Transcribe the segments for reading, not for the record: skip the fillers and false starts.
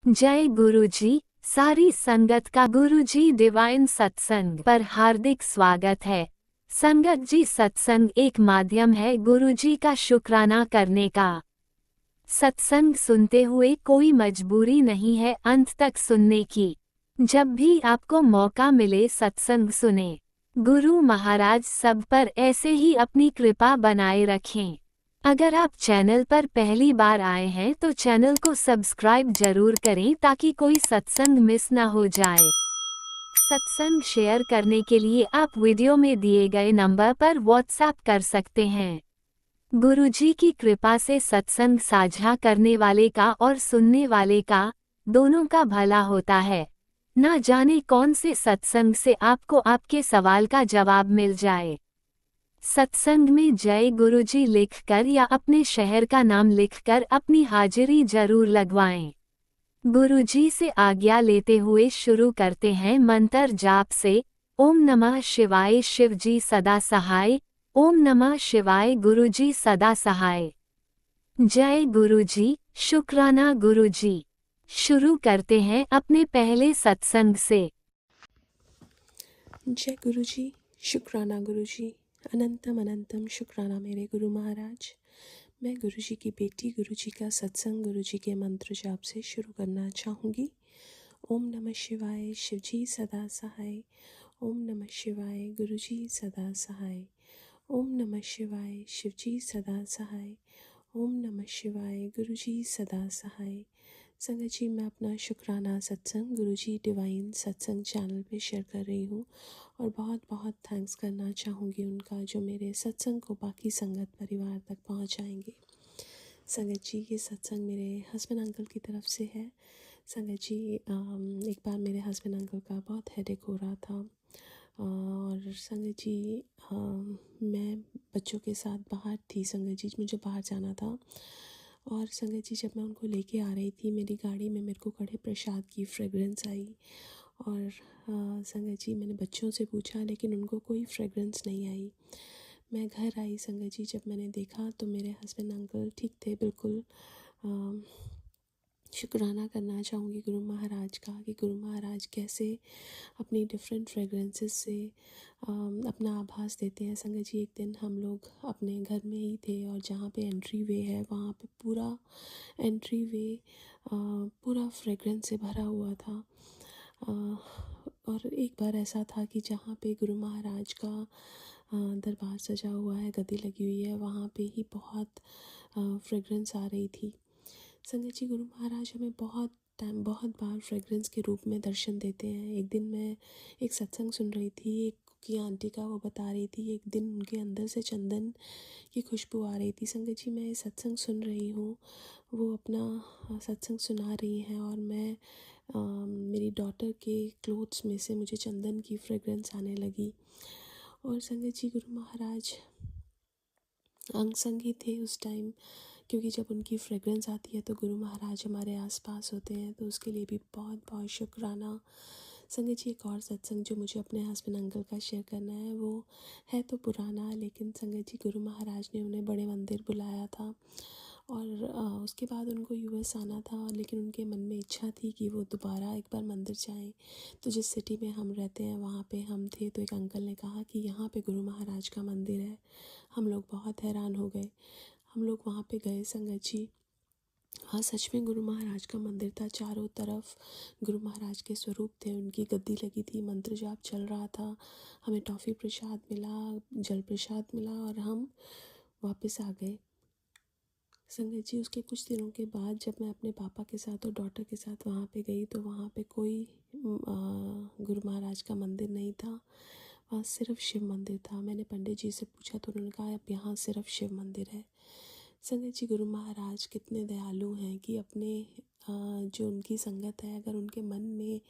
जय गुरुजी। सारी संगत का गुरुजी डिवाइन सत्संग पर हार्दिक स्वागत है। संगत जी, सत्संग एक माध्यम है गुरुजी का शुक्राना करने का। सत्संग सुनते हुए कोई मजबूरी नहीं है अंत तक सुनने की। जब भी आपको मौका मिले सत्संग सुने। गुरु महाराज सब पर ऐसे ही अपनी कृपा बनाए रखें। अगर आप चैनल पर पहली बार आए हैं तो चैनल को सब्सक्राइब जरूर करें ताकि कोई सत्संग मिस ना हो जाए। सत्संग शेयर करने के लिए आप वीडियो में दिए गए नंबर पर व्हाट्सएप कर सकते हैं। गुरुजी की कृपा से सत्संग साझा करने वाले का और सुनने वाले का दोनों का भला होता है। ना जाने कौन से सत्संग से आपको आपके सवाल का जवाब मिल जाए। सत्संग में जय गुरुजी लिखकर या अपने शहर का नाम लिखकर अपनी हाजिरी जरूर लगवाएं। गुरुजी से आज्ञा लेते हुए शुरू करते हैं मंत्र जाप से। ओम नमः शिवाय, शिवजी सदा सहाय। ओम नमः शिवाय, गुरुजी सदा सहाय। जय गुरुजी, शुक्राना गुरुजी। शुरू करते हैं अपने पहले सत्संग से। जय गुरुजी, शुक्राना गुरुजी, अनंतम अनंतम शुक्राना मेरे गुरु महाराज। मैं गुरुजी की बेटी गुरुजी का सत्संग गुरुजी के मंत्र जाप से शुरू करना चाहूँगी। ओम नमः शिवाय, शिवजी सदा सहाय। ओम नमः शिवाय, गुरुजी सदा सहाय। ओम नमः शिवाय, शिवजी सदा सहाय। ओम नमः शिवाय, गुरुजी सदा सहाय। संगत जी, मैं अपना शुक्राना सत्संग गुरुजी डिवाइन सत्संग चैनल पे शेयर कर रही हूँ और बहुत बहुत थैंक्स करना चाहूँगी उनका जो मेरे सत्संग को बाकी संगत परिवार तक पहुँचाएंगे। संगत जी, ये सत्संग मेरे हस्बैंड अंकल की तरफ से है। संगत जी, एक बार मेरे हस्बैंड अंकल का बहुत हेडेक हो रहा था और संगत जी, मैं बच्चों के साथ बाहर थी। संगत जी, मुझे बाहर जाना था और संगत जी, जब मैं उनको लेके आ रही थी मेरी गाड़ी में मेरे को कड़े प्रसाद की फ्रेगरेंस आई और संगत जी, मैंने बच्चों से पूछा लेकिन उनको कोई फ्रेगरेंस नहीं आई। मैं घर आई संगत जी, जब मैंने देखा तो मेरे हस्बैंड अंकल ठीक थे बिल्कुल। शुक्राना करना चाहूँगी गुरु महाराज का कि गुरु महाराज कैसे अपनी डिफरेंट फ्रेगरेंसेस से अपना आभास देते हैं। संगत जी, एक दिन हम लोग अपने घर में ही थे और जहाँ पे एंट्री वे है वहाँ पे पूरा एंट्री वे पूरा फ्रेगरेंस से भरा हुआ था। और एक बार ऐसा था कि जहाँ पे गुरु महाराज का दरबार सजा हुआ है, गद्दी लगी हुई है, वहाँ पे ही बहुत फ्रेगरेंस आ रही थी। संगत जी, गुरु महाराज हमें बहुत बार फ्रेगरेंस के रूप में दर्शन देते हैं। एक दिन मैं एक सत्संग सुन रही थी, एक की आंटी का वो बता रही थी एक दिन उनके अंदर से चंदन की खुशबू आ रही थी। संगत जी, मैं सत्संग सुन रही हूँ, वो अपना सत्संग सुना रही हैं और मैं मेरी डॉटर के क्लोथ्स में से मुझे चंदन की फ्रेगरेंस आने लगी। और संगत जी, गुरु महाराज अंग संग ही थे उस टाइम, क्योंकि जब उनकी फ्रेगरेंस आती है तो गुरु महाराज हमारे आसपास होते हैं, तो उसके लिए भी बहुत बहुत शुक्राना। संगत जी, एक और सत्संग जो मुझे अपने हस्बैंड अंकल का शेयर करना है वो है तो पुराना, लेकिन संगत जी, गुरु महाराज ने उन्हें बड़े मंदिर बुलाया था और उसके बाद उनको यूएस आना था, लेकिन उनके मन में इच्छा थी कि वो दोबारा एक बार मंदिर जाएं। तो जिस सिटी में हम रहते हैं वहाँ पे हम थे, तो एक अंकल ने कहा कि यहाँ पे गुरु महाराज का मंदिर है। हम लोग बहुत हैरान हो गए। हम लोग वहाँ पे गए संगत जी, हाँ सच में गुरु महाराज का मंदिर था। चारों तरफ गुरु महाराज के स्वरूप थे, उनकी गद्दी लगी थी, मंत्र जाप चल रहा था, हमें टॉफ़ी प्रसाद मिला, जल प्रसाद मिला और हम वापस आ गए। संगत जी, उसके कुछ दिनों के बाद जब मैं अपने पापा के साथ और डॉटर के साथ वहाँ पे गई तो वहाँ पे कोई गुरु महाराज का मंदिर नहीं था, वहाँ सिर्फ शिव मंदिर था। मैंने पंडित जी से पूछा तो उन्होंने कहा अब यहाँ सिर्फ शिव मंदिर है। संगत जी, गुरु महाराज कितने दयालु हैं कि अपने जो उनकी संगत है, अगर उनके मन में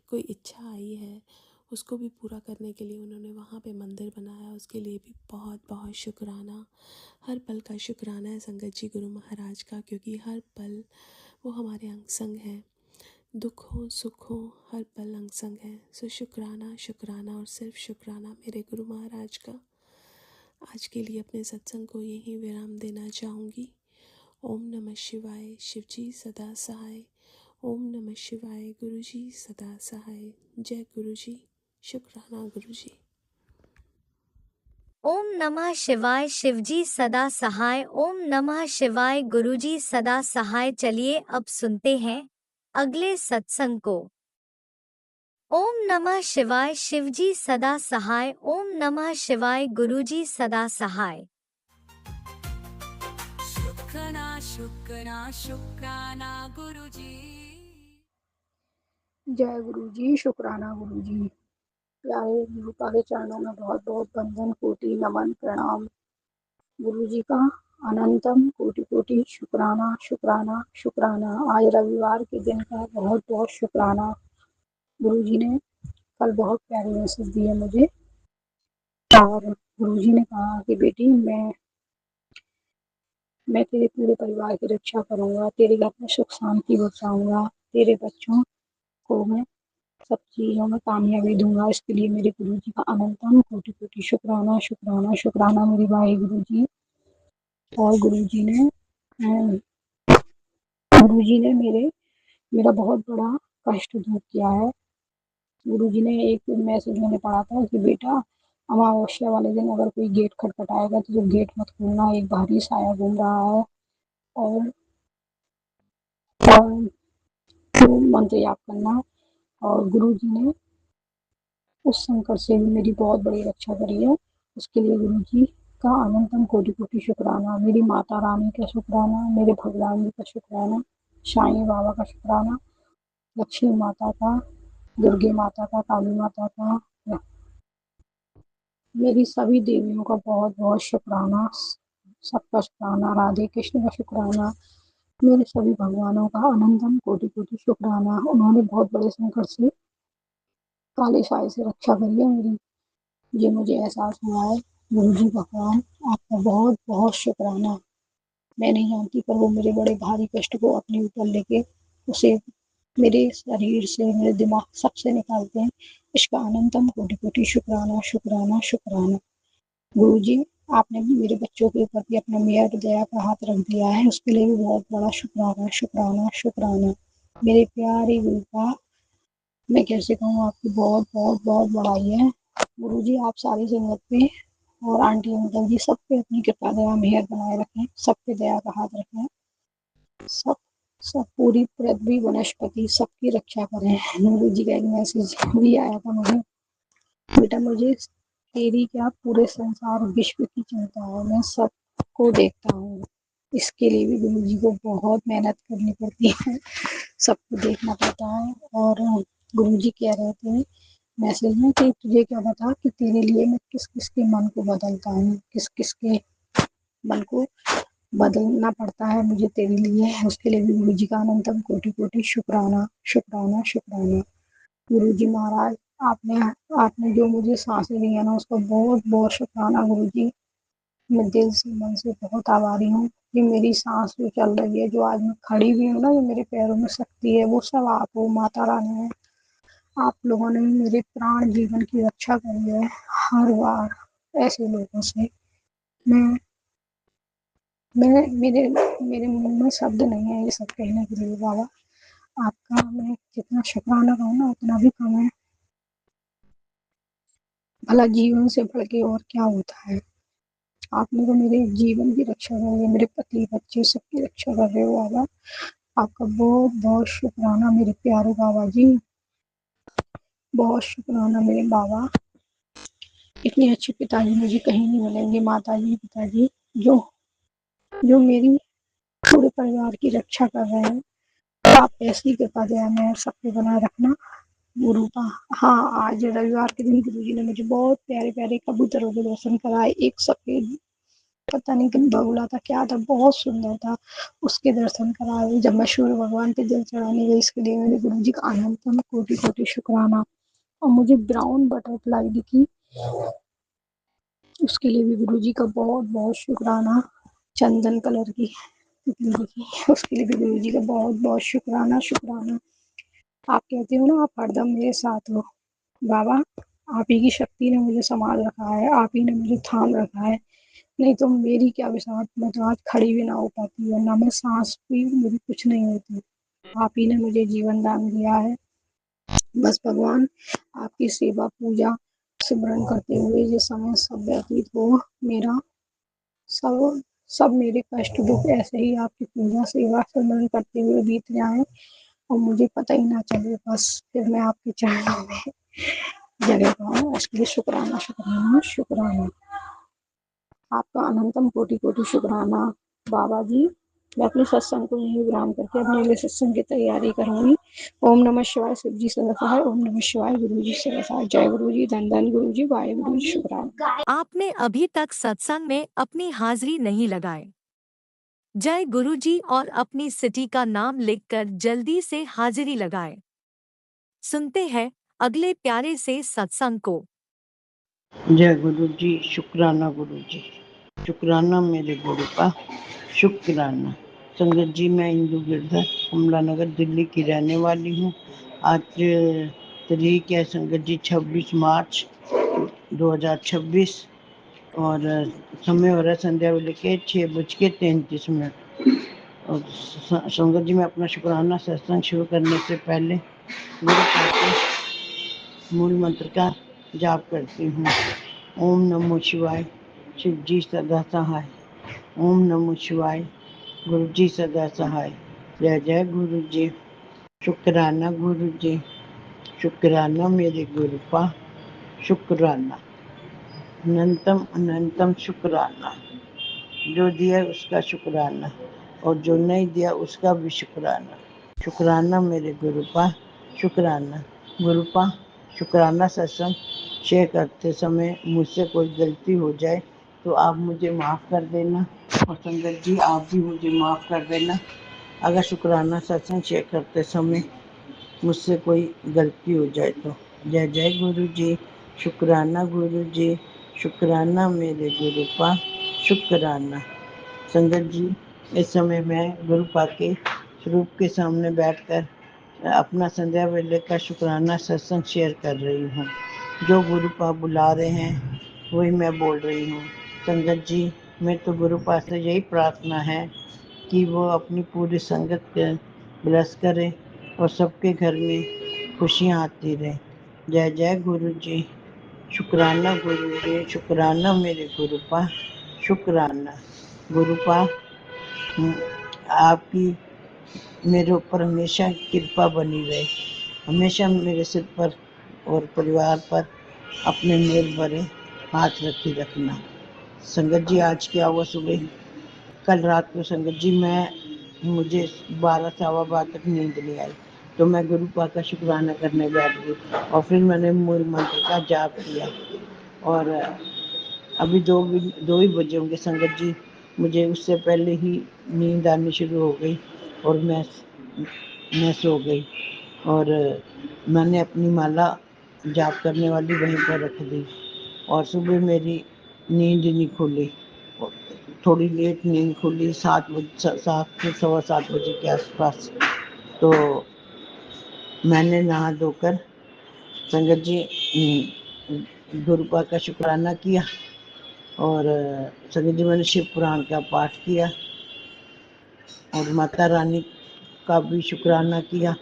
कोई इच्छा आई है उसको भी पूरा करने के लिए उन्होंने वहाँ पे मंदिर बनाया। उसके लिए भी बहुत बहुत शुक्राना, हर पल का शुक्राना है संगत जी गुरु महाराज का, क्योंकि हर पल वो हमारे अंग संग हैं। दुख हो सुख हो हर पल अंग संग है। सो शुक्राना शुक्राना और सिर्फ शुक्राना मेरे गुरु महाराज का। आज के लिए अपने सत्संग को यहीं विराम देना चाहूँगी। ओम नमः शिवाय, शिवजी सदा सहाय। ओम नमः शिवाय। गुरुजी सदा सहाय। जय गुरुजी। शुक्राना गुरुजी। ओम नमः शिवाय। शिवजी सदा सहाय। ओम नमः शिवाय। गुरुजी सदा सहाय। चलिए अब सुनते हैं अगले सत्संग को। ओम नमः शिवाय। शिवजी सदा सहाय। ओम नमः शिवाय। गुरुजी सदा सहाय। शुक्राना शुक्राना शुक्राना गुरुजी। जय गुरु जी। शुक्राना गुरु जी। प्यारे गुरुपा के चरणों में बहुत बहुत बंधन कोटि नमन प्रणाम। गुरु जी का अनंतम कोटि कोटि शुक्राना शुक्राना शुक्राना। आज रविवार के दिन का बहुत बहुत शुक्राना। गुरु जी ने कल बहुत प्यारे मैसेज दिए मुझे और गुरु जी ने कहा कि बेटी मैं तेरे पूरे परिवार की रक्षा करूंगा, तेरे घर में सुख शांति बरसाऊंगा, तेरे बच्चों को मैं सब चीज़ों में कामयाबी दूंगा। इसके लिए मेरे गुरु जी का अनंतम कोटि कोटि शुक्राना शुक्राना शुक्राना मेरे भाई गुरु जी। और गुरु जी ने मेरा बहुत बड़ा कष्ट दूर किया है। गुरु जी ने एक मैसेज मैंने पढ़ा था कि बेटा अमावस्या वाले दिन अगर कोई गेट खटखटाएगा तो जो गेट मत खोलना, एक भारी साया घूम रहा है। और, और तो मंत्र याद करना। और गुरु जी ने उस संकट से भी मेरी बहुत बड़ी रक्षा करी है। उसके लिए गुरु जी का अनंतम कोटि कोटि शुक्राना। मेरी माता रानी का शुक्राना, मेरे भगवान जी का शुक्राना, साईं बाबा का शुक्राना, लक्ष्मी माता का, दुर्गे माता का, काली माता का, मेरी सभी देवियों का बहुत बहुत शुक्राना। सबका शुक्राना। राधे कृष्ण का शुक्राना। मेरे सभी भगवानों का अनंतम कोटि कोटि शुक्राना। उन्होंने बहुत बड़े संकट से, काले साए से रक्षा करी है मेरी। ये मुझे एहसास हुआ है। गुरु जी भगवान आपका बहुत बहुत शुक्राना। मैं नहीं जानती पर वो मेरे बड़े भारी कष्ट को अपने ऊपर लेके उसे मेरे शरीर से, मेरे दिमाग सबसे निकालते हैं। इसका अनंतम कोटि कोटि शुक्राना शुक्राना शुक्राना। गुरु जी आपने भी मेरे बच्चों के ऊपर भी अपना मेहर दया का हाथ रख दिया है, उसके लिए भी बहुत बड़ा शुक्राना शुक्राना शुक्राना। मेरे प्यारे गुरु का मैं कैसे कहूँ, आपकी बहुत बहुत बहुत बड़ाई है। गुरु जी आप सारी संगत पे और आंटी अंकल जी सब पे अपनी कृपा दया मेहर बनाए रखें, सब पे दया का हाथ रखें। सब सब पूरी पृथ्वी वनस्पति सबकी रक्षा करें। गुरु जी का एक मैसेज भी आया था मुझे, बेटा मुझे तेरी क्या पूरे संसार विश्व की चिंता है, मैं सबको देखता हूँ। इसके लिए भी गुरु जी को बहुत मेहनत करनी पड़ती है, सबको देखना पड़ता है। और गुरु जी कह रहे थे मैसेज में कि तुझे क्या बता कि तेरे लिए मैं किस किस के मन को बदलता हूँ, किस किस के मन को बदलना पड़ता है मुझे तेरे लिए। उसके लिए भी गुरु जी का अनंतम कोटि कोटि शुक्राना शुक्राना शुक्राना। गुरु जी महाराज आपने आपने जो मुझे सांसें दी है ना, उसका बहुत बहुत शुक्राना गुरु जी। मैं दिल से मन से बहुत आभारी हूँ। ये मेरी सांस जो चल रही है, जो आज मैं खड़ी हुई हूँ ना, ये मेरे पैरों में शक्ति है, वो सब आप हो, माता रानी है। आप लोगों ने मेरे प्राण जीवन की रक्षा करी है हर बार ऐसे लोगों से। मैं मैं मेरे मेरे मुंह में शब्द नहीं है ये सब कहने के लिए। बाबा आपका मैं जितना शुक्राना कहूँ ना उतना भी कम है। भला जीवन से बढ़ के और क्या होता है। आपने तो मेरे जीवन की रक्षा करी है, मेरे पति बच्चे सबकी रक्षा कर रहे हो बाबा। आपका बहुत बहुत शुक्राना मेरे प्यारे बाबा जी। बहुत शुक्राना मेरे बाबा। इतने अच्छे पिताजी मुझे कहीं नहीं मिलेंगे। माताजी पिताजी जो जो मेरी पूरे परिवार की रक्षा कर रहे हैं। आप ऐसी कृपा दया में सबके बनाए रखना गुरु का। हाँ आज रविवार के दिन गुरु जी ने मुझे बहुत प्यारे प्यारे कबूतरों के दर्शन कराए। एक सफेद पता नहीं कि बगुला था क्या था, बहुत सुंदर था, उसके दर्शन कराए जब मैं सूर्य भगवान पे जल चढ़ाने गई। इसके लिए मेरे गुरु जी का अनंतम कोटि कोटि शुक्राना। और मुझे ब्राउन बटरफ्लाई दिखी, उसके लिए भी गुरु जी का बहुत बहुत शुक्राना। चंदन कलर की तितली दिखी, उसके लिए भी गुरु जी का बहुत बहुत शुक्राना शुक्राना। आप कहते हो ना आप हरदम मेरे साथ हो बाबा, आप ही की शक्ति ने मुझे संभाल रखा है, आप ही ने मुझे थाम रखा है। नहीं तो मेरी क्या विसात, मैं तो आज खड़ी भी ना हो पाती, वरना मैं सांस भी मेरी कुछ नहीं होती। आप ही ने मुझे जीवन दान दिया है। बस भगवान आपकी सेवा पूजा सिमरन करते हुए ये समय सब व्यतीत हो। मेरा सब सब मेरे कष्ट दुख ऐसे ही आपकी पूजा सेवा सिमरन करते हुए बीत जाए और मुझे पता ही ना चले, बस फिर मैं आपके चरणों में जगह पाऊँ। उसके लिए शुक्राना शुक्राना शुक्राना। आपका अनंतम कोटि कोटि शुक्राना बाबा जी। मैं अपने सत्संग को यहीं विराम करके अपने अगले सत्संग की तैयारी करूंगी। ओम नमः शिवाय। शिव जी सदासाय। ओम नमः शिवाय। गुरु जी सदासाय। जय गुरु जी। धन धन गुरु जी। वाहे गुरु जी। शुक्राना। आपने अभी तक सत्संग में अपनी हाजिरी नहीं लगाई। जय गुरुजी और अपनी सिटी का नाम लिखकर जल्दी से हाजिरी लगाएं। सुनते हैं अगले प्यारे से सत्संग को। जय गुरु जी। शुक्राना गुरु जी। शुक्राना मेरे गुरु का। शुक्राना संगत जी। मैं इंदु गिरधर कमला नगर दिल्ली की रहने वाली हूँ। आज तारीख है संगत जी 26 मार्च 2026 और समय हो रहा है संध्या वेले के 6:33। और संगत जी मैं अपना शुक्राना सत्संग शुरू करने से पहले गुरु के मूल मंत्र का जाप करती हूँ। ओम नमो शिवाय। शिव जी सदा सहाय। ओम नमो शिवाय। गुरु जी सदा सहाय। जय जय गुरु जी। शुक्राना गुरु जी। शुक्राना मेरे गुरु का। शुक्राना अनंतम अनंतम शुक्राना। जो दिया उसका शुक्राना और जो नहीं दिया उसका भी शुक्राना। शुक्राना मेरे गुरु का। शुक्राना गुरु का। शुक्राना सत्संग शेयर करते समय मुझसे कोई गलती हो जाए तो आप मुझे माफ़ कर देना और संगत जी आप भी मुझे माफ़ कर देना। अगर शुक्राना सत्संग शेयर करते समय मुझसे कोई गलती हो जाए तो। जय जय गुरु जी। शुक्राना गुरु जी। शुक्राना मेरे गुरु का। शुक्राना संगत जी। इस समय मैं गुरु पाक के स्वरूप के सामने बैठकर अपना संध्या वेले का शुक्राना सत्संग शेयर कर रही हूँ। जो गुरु पाक बुला रहे हैं वही मैं बोल रही हूँ। संगत जी मैं तो गुरु पाक से यही प्रार्थना है कि वो अपनी पूरी संगत के ब्लेस करे और सबके घर में खुशियाँ आती रहे। जय जय गुरु जी। शुक्राना गुरु जी। शुक्राना मेरे गुरु पा। शुक्राना गुरु पा। आपकी मेरे ऊपर हमेशा कृपा बनी रहे। हमेशा मेरे सिर पर और परिवार पर अपने मेल भरे हाथ रखी रखना। संगत जी आज क्या हुआ सुबह कल रात को संगत जी मुझे 12 सवा 12 तक नींद नहीं आई तो मैं गुरु पाक का शुक्राना करने बैठ गई और फिर मैंने मूल मंत्र का जाप किया और अभी दो ही बजे होंगे संगत जी। मुझे उससे पहले ही नींद आनी शुरू हो गई और मैं सो गई और मैंने अपनी माला जाप करने वाली वहीं पर रख दी और सुबह मेरी नींद नहीं खुली। थोड़ी लेट नींद खुली 7 से सवा 7 बजे के आसपास। तो मैंने नहा धोकर संगत जी गुरु पाक का शुक्राना किया और संगत जी मैंने शिव पुराण का पाठ किया और माता रानी का भी शुक्राना किया।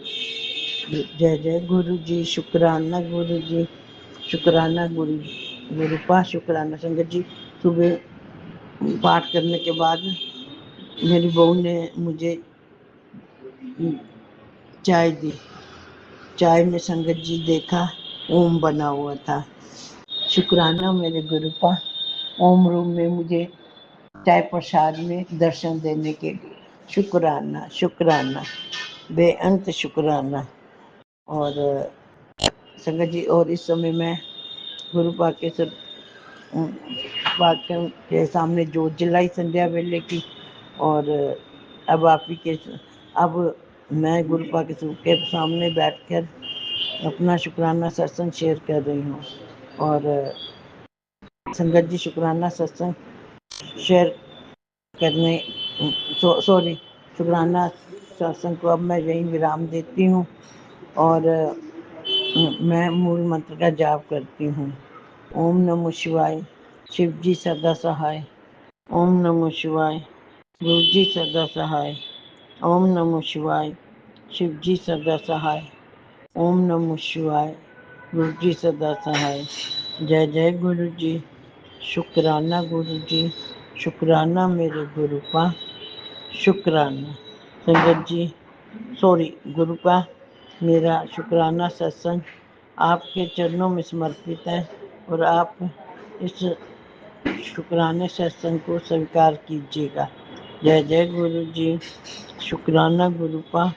जय जय गुरु जी। शुक्राना गुरु जी। शुक्राना गुरु पा। शुक्राना संगत जी। सुबह पाठ करने के बाद मेरी बहू ने मुझे चाय दी। चाय में संगत जी देखा ओम बना हुआ था। शुक्राना मेरे गुरु पा। ओम रूम में मुझे चाय प्रसाद में दर्शन देने के लिए शुक्राना शुक्राना बेअंत शुक्राना। और संगत जी और इस समय मैं गुरु पाक के सब पाक के सामने जोत जलाई संध्या वेले की और अब अब मैं गुरु पाक के सामने बैठकर अपना शुक्राना सत्संग शेयर कर रही हूँ और संगत जी शुक्राना सत्संग शेयर करने सॉरी शुक्राना सत्संग को अब मैं यहीं विराम देती हूँ और मैं मूल मंत्र का जाप करती हूँ। ओम नमो शिवाय। शिव जी सदा सहाय। ओम नमो शिवाय। गुरु जी सदा सहाय। ओम नमो शिवाय। शिव जी सदा सहाय। ओम नमः शिवाय। गुरु जी सदा सहाय। जय जय गुरु जी। शुक्राना गुरु जी, शुक्राना मेरे गुरु का, शुक्राना संगत जी, सॉरी गुरु का। मेरा शुक्राना सत्संग आपके चरणों में समर्पित है और आप इस शुक्राने सत्संग को स्वीकार कीजिएगा। जय जय गुरु जी। शुक्राना गुरु का,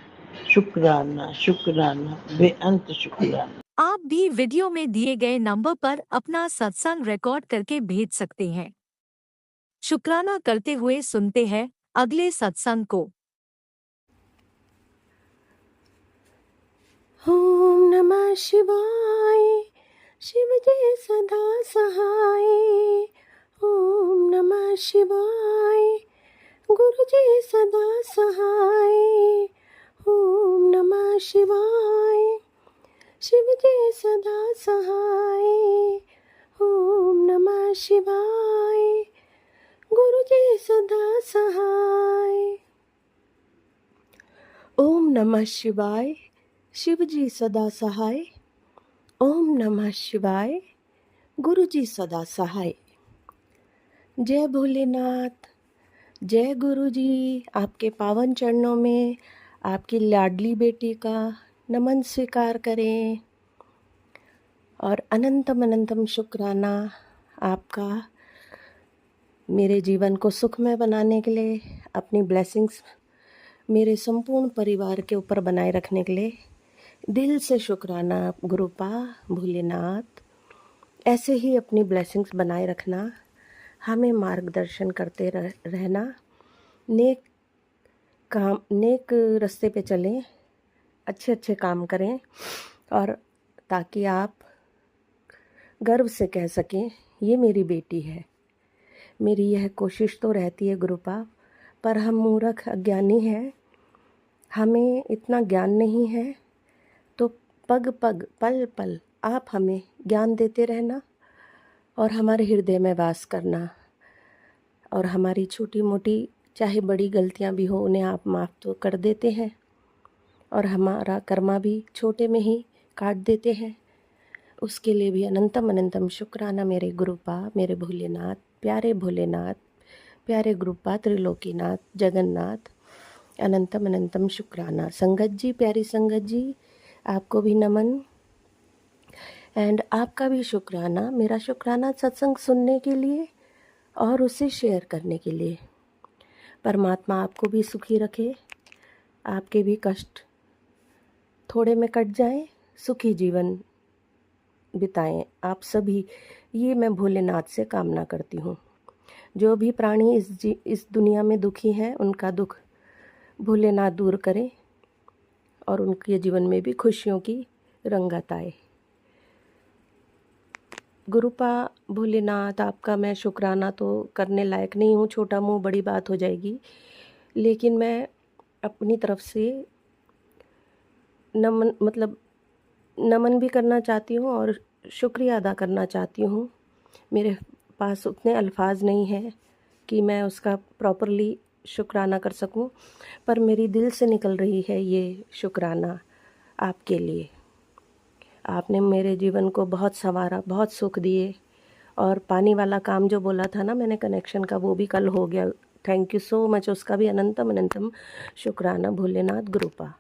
शुक्राना शुक्राना बेअंत शुक्राना। आप भी वीडियो में दिए गए नंबर पर अपना सत्संग रिकॉर्ड करके भेज सकते हैं। शुक्राना करते हुए सुनते हैं अगले सत्संग को। ओम नमः शिवाय। शिव जी सदा सहाय। ओम नमः शिवाय। गुरु जी सदा सहाय। ओम नमः शिवाय। शिव जी सदा सहाय। ओम नमः शिवाय। गुरु जी सदा सहाय। ओम नमः शिवाय। शिव जी सदा सहाय। ओम नमः शिवाय। गुरु जी सदा सहाय। जय भोलेनाथ। जय गुरु जी। आपके पावन चरणों में आपकी लाडली बेटी का नमन स्वीकार करें और अनंतम अनंतम शुक्राना आपका मेरे जीवन को सुखमय बनाने के लिए, अपनी ब्लेसिंग्स मेरे संपूर्ण परिवार के ऊपर बनाए रखने के लिए दिल से शुक्राना। गुरुपा, भोलेनाथ, ऐसे ही अपनी ब्लेसिंग्स बनाए रखना, हमें मार्गदर्शन करते रहना, नेक रास्ते पे चलें, अच्छे अच्छे काम करें और ताकि आप गर्व से कह सकें ये मेरी बेटी है। मेरी यह कोशिश तो रहती है गुरुपा, पर हम मूर्ख अज्ञानी हैं, हमें इतना ज्ञान नहीं है, तो पग पग पल पल आप हमें ज्ञान देते रहना और हमारे हृदय में वास करना और हमारी छोटी मोटी चाहे बड़ी गलतियां भी हो उन्हें आप माफ़ तो कर देते हैं और हमारा कर्मा भी छोटे में ही काट देते हैं। उसके लिए भी अनंतम अनंतम शुक्राना मेरे गुरुपा, मेरे भोलेनाथ, प्यारे भोलेनाथ, प्यारे गुरुपा, त्रिलोकीनाथ, जगन्नाथ, अनंतम अनंतम शुक्राना। संगत जी, प्यारी संगत जी, आपको भी नमन एंड आपका भी शुक्राना। मेरा शुक्राना सत्संग सुनने के लिए और उसे शेयर करने के लिए। परमात्मा आपको भी सुखी रखे, आपके भी कष्ट थोड़े में कट जाएं, सुखी जीवन बिताएं आप सभी, ये मैं भोलेनाथ से कामना करती हूँ। जो भी प्राणी इस दुनिया में दुखी हैं उनका दुख भोलेनाथ दूर करें और उनके जीवन में भी खुशियों की रंगत आए। गुरुपा, भोलेनाथ, आपका मैं शुक्राना तो करने लायक नहीं हूँ, छोटा मुँह बड़ी बात हो जाएगी, लेकिन मैं अपनी तरफ से नमन भी करना चाहती हूँ और शुक्रिया अदा करना चाहती हूँ। मेरे पास उतने अल्फाज नहीं हैं कि मैं उसका प्रॉपरली शुक्राना कर सकूँ, पर मेरी दिल से निकल रही है ये शुक्राना आपके लिए। आपने मेरे जीवन को बहुत संवारा, बहुत सुख दिए और पानी वाला काम जो बोला था ना मैंने कनेक्शन का, वो भी कल हो गया। थैंक यू सो मच, उसका भी अनंतम अनंतम शुक्राना भोलेनाथ गुरुपा।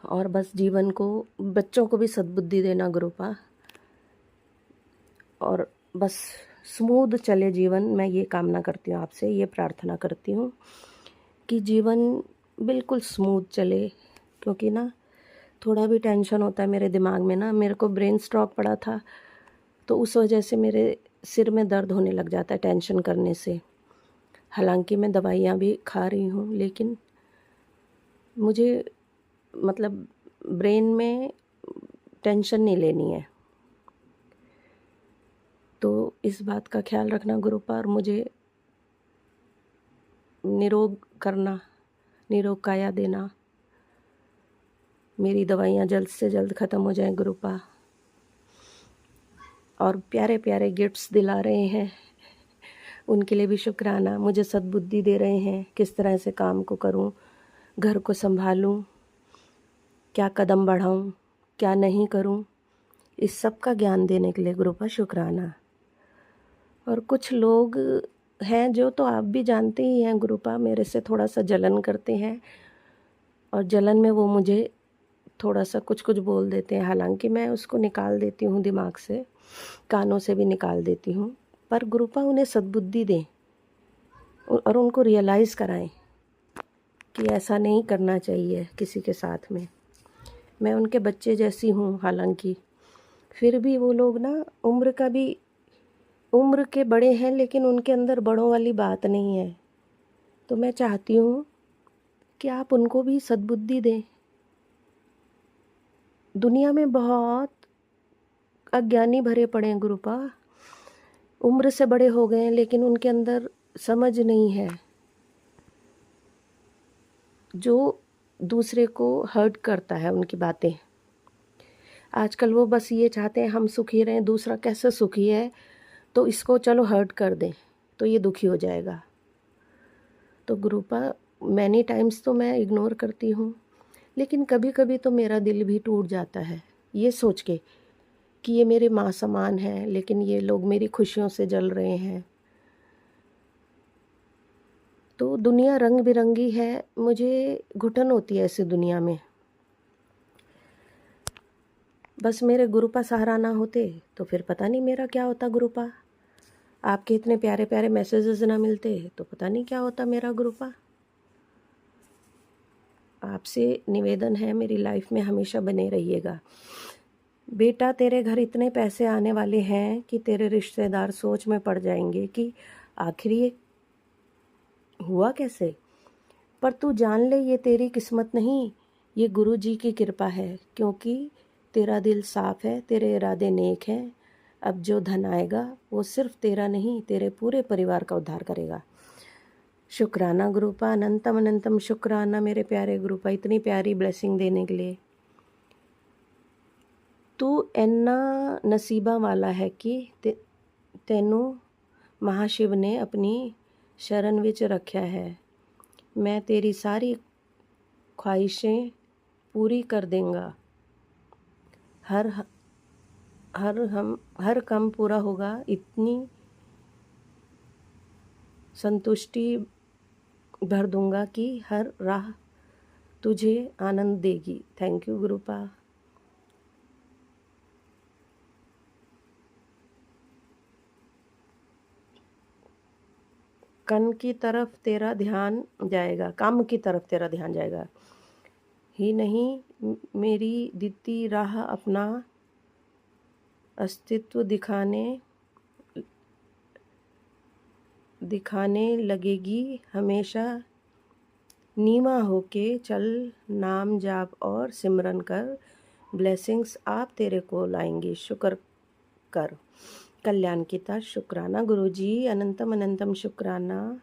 और बस जीवन को, बच्चों को भी सद्बुद्धि देना गुरुपा, और बस स्मूथ चले जीवन। मैं ये कामना करती हूँ आपसे, ये प्रार्थना करती हूँ कि जीवन बिल्कुल स्मूथ चले, क्योंकि ना थोड़ा भी टेंशन होता है मेरे दिमाग में ना, मेरे को ब्रेन स्ट्रोक पड़ा था तो उस वजह से मेरे सिर में दर्द होने लग जाता है टेंशन करने से। हालांकि मैं दवाइयाँ भी खा रही हूँ, लेकिन मुझे ब्रेन में टेंशन नहीं लेनी है। तो इस बात का ख्याल रखना गुरुपा, और मुझे निरोग काया देना। मेरी दवाइयाँ जल्द से जल्द ख़त्म हो जाएं गुरुपा। और प्यारे प्यारे गिफ्ट्स दिला रहे हैं उनके लिए भी शुक्राना। मुझे सद्बुद्धि दे रहे हैं किस तरह से काम को करूं, घर को संभालूं, क्या कदम बढ़ाऊं, क्या नहीं करूं, इस सब का ज्ञान देने के लिए गुरुपा शुक्राना। और कुछ लोग हैं जो तो आप भी जानते ही हैं गुरुपा, मेरे से थोड़ा सा जलन करते हैं और जलन में वो मुझे थोड़ा सा कुछ कुछ बोल देते हैं। हालांकि मैं उसको निकाल देती हूँ दिमाग से, कानों से भी निकाल देती हूँ, पर गुरुपा उन्हें सद्बुद्धि दें और उनको रियलाइज़ कराएं कि ऐसा नहीं करना चाहिए किसी के साथ में। मैं उनके बच्चे जैसी हूँ हालांकि, फिर भी वो लोग ना उम्र के बड़े हैं, लेकिन उनके अंदर बड़ों वाली बात नहीं है। तो मैं चाहती हूँ कि आप उनको भी सद्बुद्धि दें। दुनिया में बहुत अज्ञानी भरे पड़े हैं गुरुपा, उम्र से बड़े हो गए हैं लेकिन उनके अंदर समझ नहीं है, जो दूसरे को हर्ट करता है उनकी बातें। आजकल वो बस ये चाहते हैं हम सुखी रहें, दूसरा कैसे सुखी है तो इसको चलो हर्ट कर दें तो ये दुखी हो जाएगा। तो गुरुपा मैनी टाइम्स तो मैं इग्नोर करती हूँ, लेकिन कभी कभी तो मेरा दिल भी टूट जाता है ये सोच के कि ये मेरे माँ समान है, लेकिन ये लोग मेरी खुशियों से जल रहे हैं। तो दुनिया रंग बिरंगी है, मुझे घुटन होती है ऐसी दुनिया में। बस मेरे गुरुपा सहारा ना होते तो फिर पता नहीं मेरा क्या होता गुरुपा। आपके इतने प्यारे प्यारे मैसेजेस ना मिलते तो पता नहीं क्या होता मेरा गुरुपा। आपसे निवेदन है मेरी लाइफ में हमेशा बने रहिएगा। बेटा तेरे घर इतने पैसे आने वाले हैं कि तेरे रिश्तेदार सोच में पड़ जाएंगे कि आखिर ये हुआ कैसे, पर तू जान ले ये तेरी किस्मत नहीं, ये गुरु जी की कृपा है, क्योंकि तेरा दिल साफ है, तेरे इरादे नेक हैं। अब जो धन आएगा वो सिर्फ तेरा नहीं तेरे पूरे परिवार का उद्धार करेगा। शुक्राना गुरुपा, अनंतम अनंतम शुक्राना मेरे प्यारे गुरुपा, इतनी प्यारी ब्लेसिंग देने के लिए। तू इन्ना नसीबा वाला है कि तेनू महाशिव ने अपनी शरण विच रखा है। मैं तेरी सारी ख्वाहिशें पूरी कर देंगा। हर काम पूरा होगा, इतनी संतुष्टि भर दूंगा कि हर राह तुझे आनंद देगी। Thank you गुरुपा। कन की तरफ तेरा ध्यान जाएगा, काम की तरफ तेरा ध्यान जाएगा ही नहीं, मेरी दीदी राह अपना अस्तित्व दिखाने लगेगी। हमेशा नीमा होके चल, नाम जाप और सिमरन कर, ब्लेसिंग्स आप तेरे को लाएंगे, शुक्र कर। कल्याण की तरह शुक्राना गुरुजी, अनंतम अनंतम शुक्राना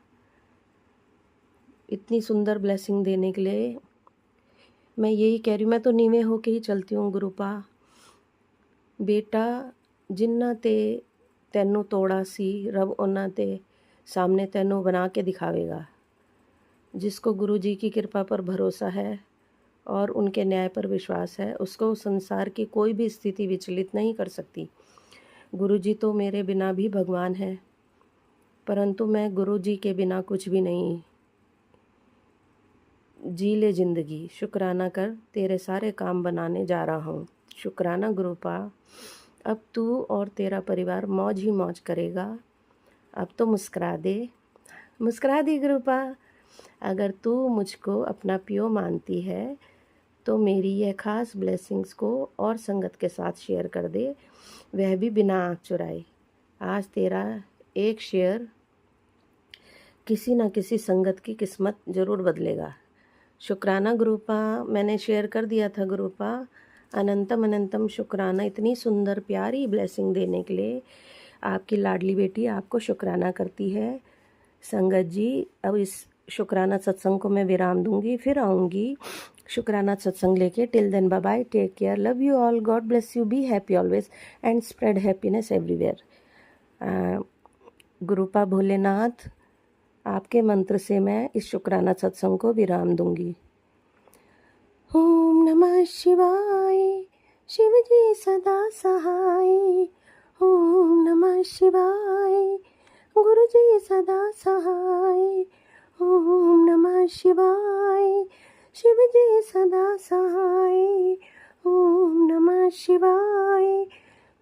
इतनी सुंदर ब्लेसिंग देने के लिए। मैं यही कह रही हूँ, मैं तो नीवे होके ही चलती हूँ गुरुपा। बेटा जिन्ना ते तैनू तोड़ा सी, रब उन्ना ते सामने तैनू बना के दिखावेगा। जिसको गुरु जी की कृपा पर भरोसा है और उनके न्याय पर विश्वास है, उसको संसार की कोई भी स्थिति विचलित नहीं कर सकती। गुरु जी तो मेरे बिना भी भगवान है, परंतु मैं गुरु जी के बिना कुछ भी नहीं। जी ले जिंदगी, शुक्राना कर, तेरे सारे काम बनाने जा रहा हूँ। शुक्राना गुरुपा, अब तू और तेरा परिवार मौज ही मौज करेगा। अब तो मुस्कुरा दे, मुस्कुरा दी गुरुपा। अगर तू मुझको अपना पियो मानती है तो मेरी यह खास ब्लेसिंग्स को और संगत के साथ शेयर कर दे, वह भी बिना आँख चुराए। आज तेरा एक शेयर किसी न किसी संगत की किस्मत ज़रूर बदलेगा। शुक्राना गुरुपा, मैंने शेयर कर दिया था गुरुपा। अनंतम अनंतम शुक्राना इतनी सुंदर प्यारी ब्लेसिंग देने के लिए। आपकी लाडली बेटी आपको शुक्राना करती है। संगत जी, अब इस शुक्राना सत्संग को मैं विराम दूंगी, फिर आऊँगी शुक्राना सत्संग लेके। Till then bye bye, take care, love you all, God bless you, be happy always and spread happiness everywhere. गुरुपा भोलेनाथ, आपके मंत्र से मैं इस शुक्राना सत्संग को विराम दूंगी। ओम नमः शिवाय, शिव जी सदा सहाय। ओम नमः शिवाय, गुरु जी सदा सहाय। ओम नमः शिवाय, शिव जी सदा सहाय। ओम नमः शिवाय,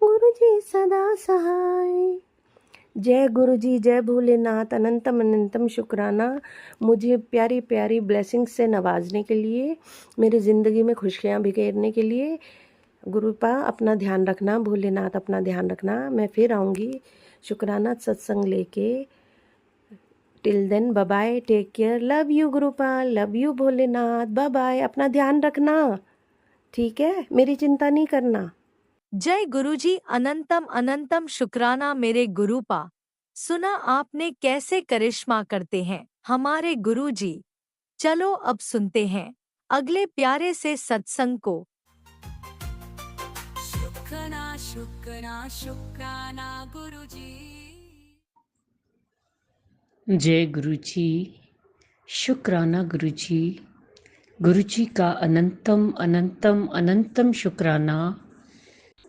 गुरु जी सदा सहाय। जय गुरु जी, जय भोलेनाथ। अनंतम अनंतम शुक्राना मुझे प्यारी प्यारी ब्लेसिंग से नवाजने के लिए, मेरी ज़िंदगी में खुशियाँ बिखेरने के लिए। गुरुपा अपना ध्यान रखना, भोलेनाथ अपना ध्यान रखना। मैं फिर आऊँगी शुक्राना सत्संग लेके। Till then bye bye, take care, love you Gurupa, love you Bholenath, bye bye. अपना ध्यान रखना, ठीक है? मेरी चिंता नहीं करना। जय गुरुजी, अनंतम अनंतम शुक्राना मेरे गुरुपा। सुना आपने कैसे करिश्मा करते हैं हमारे गुरुजी। चलो अब सुनते हैं अगले प्यारे से सत्संग को। शुक्राना शुक्राना शुक्राना गुरुजी। जय गुरु जी, शुक्राना गुरु जी। गुरु जी का अनंतम अनंतम अनंतम शुक्राना।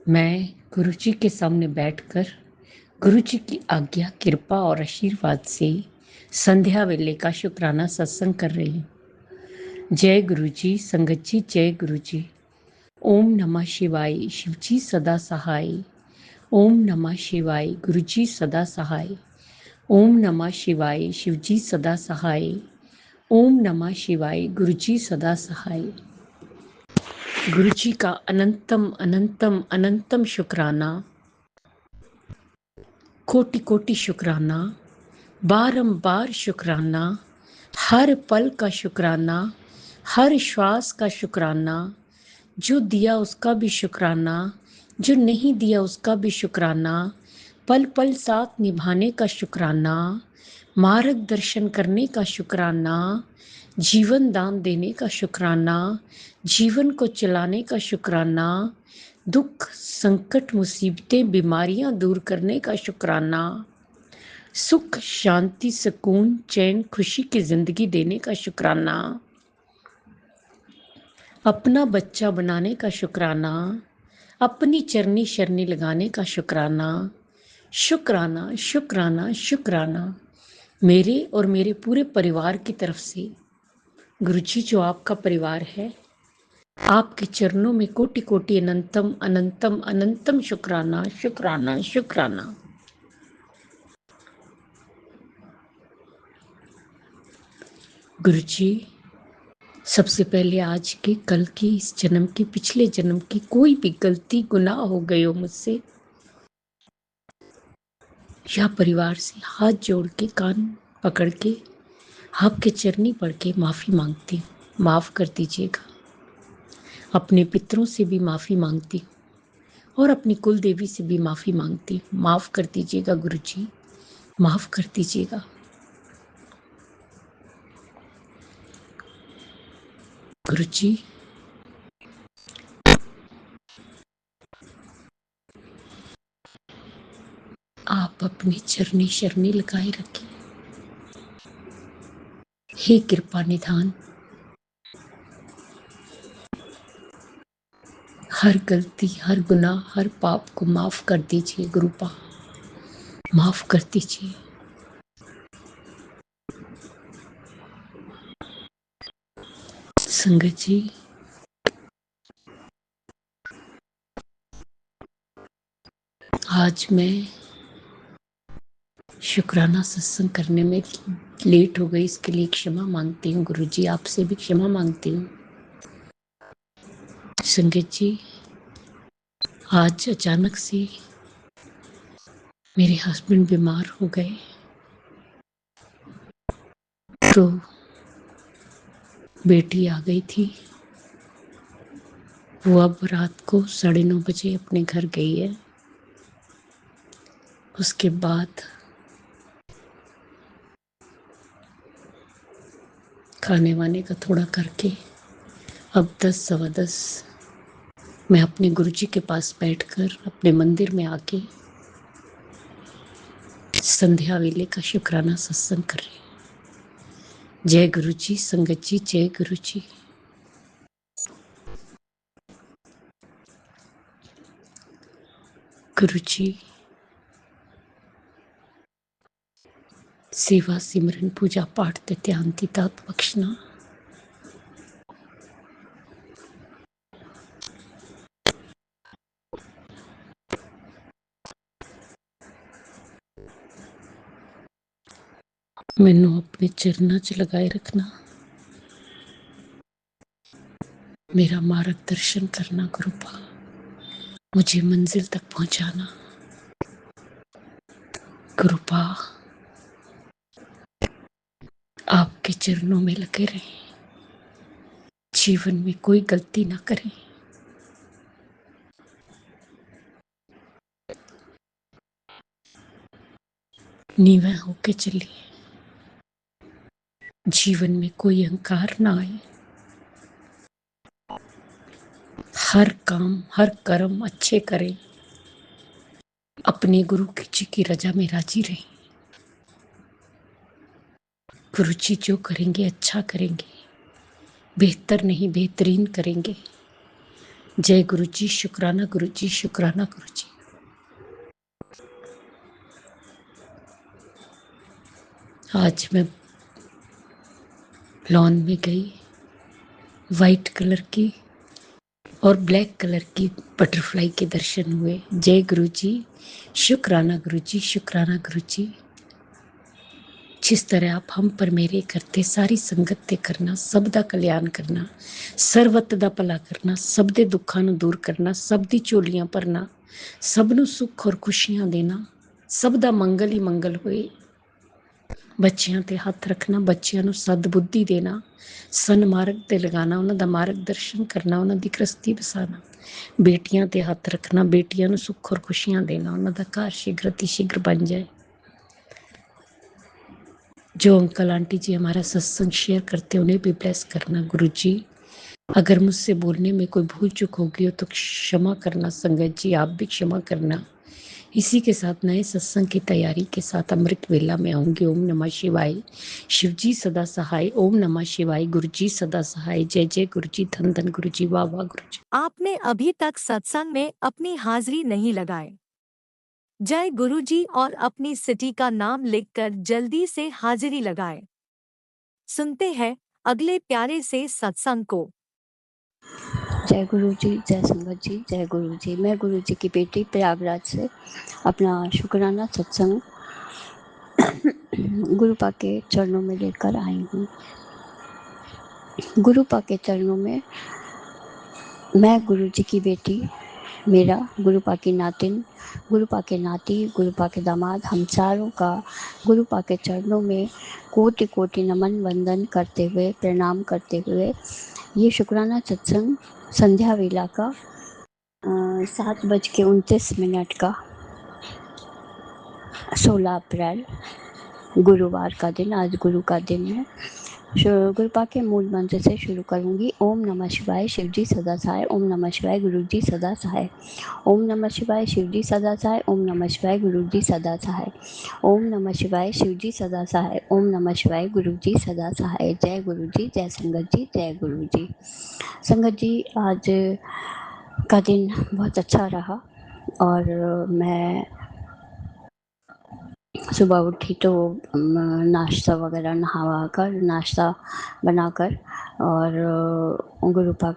मैं गुरु जी के सामने बैठकर गुरु जी की आज्ञा, कृपा और आशीर्वाद से संध्या वेले का शुक्राना सत्संग कर रही हूँ। जय गुरु जी, संगत जी, जय गुरु जी। ओम नमः शिवाय, शिव जी सदा सहाय। ओम नमः शिवाय, गुरु जी सदा सहाय। ओम नमः शिवाय, शिव जी सदा सहाय। ओम नमः शिवाय, गुरु जी सदा सहाय। गुरु जी का अनंतम अनंतम अनंतम शुक्राना, कोटि कोटि शुक्राना, बारंबार शुक्राना, हर पल का शुक्राना, हर श्वास का शुक्राना। जो दिया उसका भी शुक्राना, जो नहीं दिया उसका भी शुक्राना। पल पल साथ निभाने का शुक्राना, मार्गदर्शन करने का शुक्राना, जीवन दान देने का शुक्राना, जीवन को चलाने का शुक्राना, दुख संकट मुसीबतें बीमारियां दूर करने का शुक्राना, सुख शांति सुकून चैन खुशी की जिंदगी देने का शुक्राना, अपना बच्चा बनाने का शुक्राना, अपनी चरनी शरनी लगाने का शुक्राना। शुक्राना शुक्राना शुक्राना मेरे और मेरे पूरे परिवार की तरफ से। गुरुजी जो आपका परिवार है, आपके चरणों में कोटि कोटि अनंतम अनंतम अनंतम शुक्राना शुक्राना शुक्राना। गुरुजी, सबसे पहले आज के, कल की, इस जन्म की, पिछले जन्म की कोई भी गलती गुनाह हो गई हो मुझसे, या परिवार से हाथ जोड़ के कान पकड़ के आपके चरनी पढ़ के माफ़ी मांगती हूँ। माफ़ कर दीजिएगा। अपने पितरों से भी माफ़ी मांगती हूँ और अपनी कुल देवी से भी माफ़ी मांगती हूँ। माफ़ कर दीजिएगा गुरुजी, माफ़ कर दीजिएगा। गुरुजी, आप अपनी चरनी शरनी लगाए रखिए। हे कृपा निधान, हर गलती, हर गुनाह, हर पाप को माफ कर दीजिए गुरुपा, माफ कर दीजिए। संगत जी, आज मैं शुक्राना सत्संग करने में लेट हो गई, इसके लिए क्षमा मांगती हूँ। गुरुजी, आपसे भी क्षमा मांगती हूँ। संगत जी, आज अचानक से मेरे हस्बैंड बीमार हो गए, तो बेटी आ गई थी। वो अब रात को 9:30 बजे अपने घर गई है। उसके बाद खाने वाने का थोड़ा करके अब 10 सवा 10 मैं अपने गुरुजी के पास बैठकर अपने मंदिर में आके संध्या वेले का शुक्राना सत्संग कर रही हूँ। जय गुरु जी, संगत जी, जय गुरु जी। गुरु जी, सेवा सिमरन पूजा पाठ ते ध्यान दी दात बख्शना। मैनू अपने चरणों च लगाए रखना, मेरा मार्गदर्शन करना गुरुपा, मुझे मंजिल तक पहुंचाना गुरुपा। आपके चरणों में लगे रहें, जीवन में कोई गलती ना करें। नीवा होके चलिए, जीवन में कोई अहंकार ना आए। हर काम हर कर्म अच्छे करें, अपने गुरु जी की रजा में राजी रहें। गुरु जी जो करेंगे अच्छा करेंगे, बेहतर नहीं बेहतरीन करेंगे। जय गुरु जी, शुक्राना गुरु जी, शुक्राना गुरु जी। आज मैं लॉन में गई, वाइट कलर की और ब्लैक कलर की बटरफ्लाई के दर्शन हुए। जय गुरु जी, शुक्राना गुरु जी, शुक्राना गुरु जी। जिस तरह आप हम पर मेरे करते सारी संगत ते करना, सब दा कल्याण करना, सर्वत दा भला करना, सब दे दुखां नूं दूर करना, सब दी झोलियां भरना, सब नूं सुख और खुशियां देना, सब दा मंगल ही मंगल होए। बच्चियां ते हथ रखना, बच्चियां नूं सदबुद्धि देना, सनमार्ग ते लगाना, उन्हां दा मार्गदर्शन करना, उन्हां दी गृहस्थी बसाना। बेटियां ते हथ रखना, बेटियां नूं सुख और खुशियां देना, उन्हां दा घर शीघ्र अतिशीघ्र बन जाए। जो अंकल आंटी जी हमारा सत्संग शेयर करते हैं, उन्हें भी ब्लेस करना गुरु जी। अगर मुझसे बोलने में कोई भूल चूक होगी हो तो क्षमा करना संगत जी, आप भी क्षमा करना। इसी के साथ नए सत्संग की तैयारी के साथ अमृत वेला में आऊंगी। ओम नमः शिवाय। शिव जी सदा सहाय। ओम नमः शिवाय। गुरु जी सदा सहाय। जय जय गुरु जी, धन धन गुरु जी, वाह वाह गुरु जी। आपने अभी तक सत्संग में अपनी हाजिरी नहीं लगाए। जय गुरु जी और अपनी सिटी का नाम लिखकर जल्दी से हाजिरी लगाएं। सुनते हैं अगले प्यारे से सत्संग को। जय गुरु जी, जय संगत जी, जय गुरु जी। मैं गुरु जी की बेटी प्रयागराज से अपना शुक्राना सत्संग गुरुपा के चरणों में लेकर आई हूँ। गुरुपा के चरणों में मैं गुरु जी की बेटी, मेरा गुरुपा की नातिन, गुरुपा के नाती, गुरुपा के दामाद, हम चारों का गुरुपा के चरणों में कोटि कोटि नमन वंदन करते हुए, प्रणाम करते हुए ये शुक्राना सत्संग संध्या वेला का 7:29 का 16 अप्रैल गुरुवार का दिन, आज गुरु का दिन है। गुरुपा के मूल मंत्र से शुरू करूंगी। ओम नमः शिवाय, शिवजी सदा सहाय। ओम नमः शिवाय, गुरु जी सदा सहाय। ओम नमः शिवाय, शिवजी सदा सहाय। ओम नमः शिवाय, गुरु जी सदा सहाय। ओम नमः शिवाय, शिवजी सदा सहाय। ओम नमः शिवाय, गुरु जी सदा सहाय। जय गुरु जी, जय संगत जी, जय गुरु जी। संगत जी, आज का दिन बहुत अच्छा रहा और मैं सुबह उठी तो नाश्ता वगैरह नहावा कर, नाश्ता बनाकर और गुरुपा